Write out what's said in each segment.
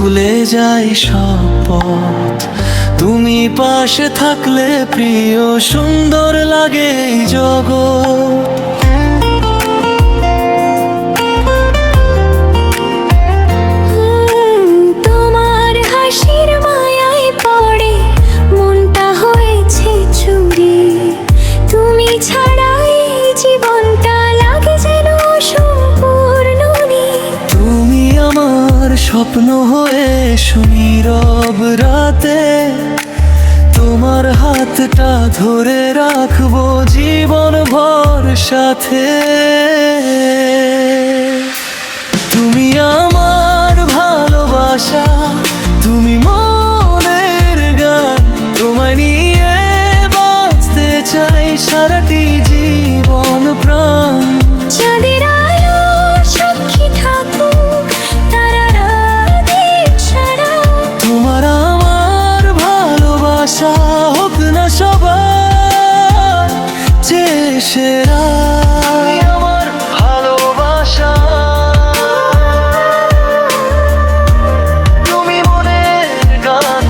ভুলে যাই সব পথ। তুমি পাশে থাকলে প্রিয় সুন্দর লাগে এই জগৎ। তোমার হাসির মায়ায় পড়ে মনটা হয়েছে চুরি। তুমি ছাড়াই জীবনটা লাগে যেন সম্পূর্ণ নেই। তুমি আমার স্বপ্ন হয়ে নীরব রাতে, তোমার হাতটা ধরে রাখবো জীবন ভর সাথে। তুমি আমার ভালোবাসা, তুমি মনের গান, তোমায় নিয়ে বাঁচতে চাই সারাটি জীবন প্রাণ। চাঁদের আলো সাক্ষী থাকুক, তারারা দিক ছাড়া। তোমার আমার ভালোবাসা হোক না সবার চেয়ে সেরা। আমার ভালোবাসা, তুমি মনের গান।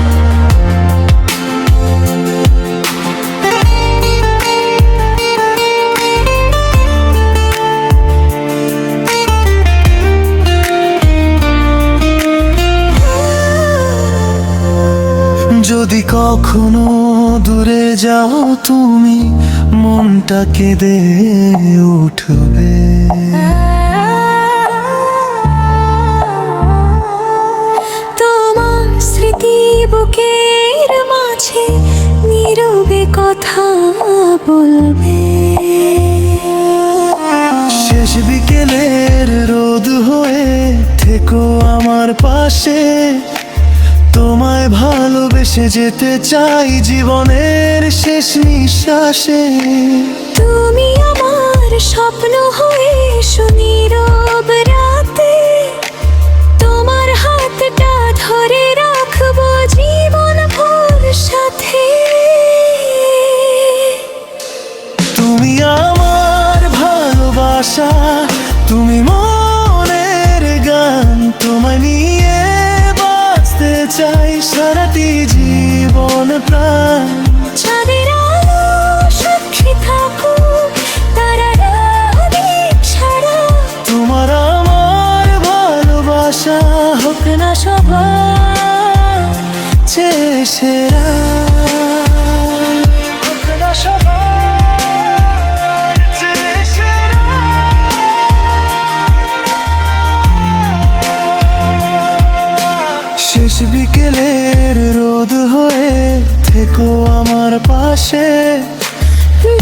যদি কখনো দূরে যাও তুমি, মনটা কেঁদে উঠবে। তোমার স্মৃতি বুকের মাঝে নীরবে কথা বলবে। শেষ বিকেলের রোদ হয়ে থেকো আমার পাশে, তোমায় ভালোবেসে যেতে চাই জীবনের শেষ নিঃশ্বাসে। তুমি আমার স্বপ্ন হয়ে নীরব রাতে, তোমার হাতটা ধরে রাখবো জীবন ভর সাথে। তুমি আমার ভালোবাসা, তুমি মনের গান, তোমায় নিয়ে বাঁচতে চাই সারাটি জীবন প্রাণ। চাঁদের আলো সাক্ষী থাকুক, তারারা দিক ছাড়া। তোমার আমার ভালোবাসা হোক না সবার চেয়ে সেরা। হোক না সবার চেয়ে সেরা। শেষ বিকেলের রোদ হয়ে থেকো আমার পাশে।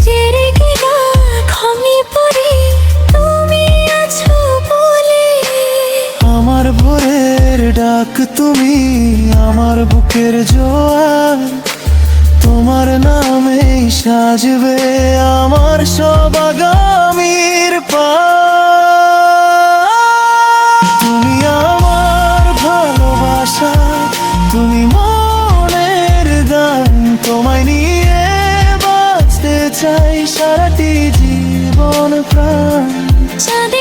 যে রেগে ঘুমিয়ে পড়ি তুমি আছো বলে। আমার ভোরের ডাক তুমি, আমার বুকের জোয়ার, তোমার নামেই সাজবে আমার সব আগামীর পার। তুমি আমার ভালোবাসা, তুমি মনের গান, তোমায় নিয়ে বাঁচতে চাই সারাটি জীবন প্রাণ। চাঁদের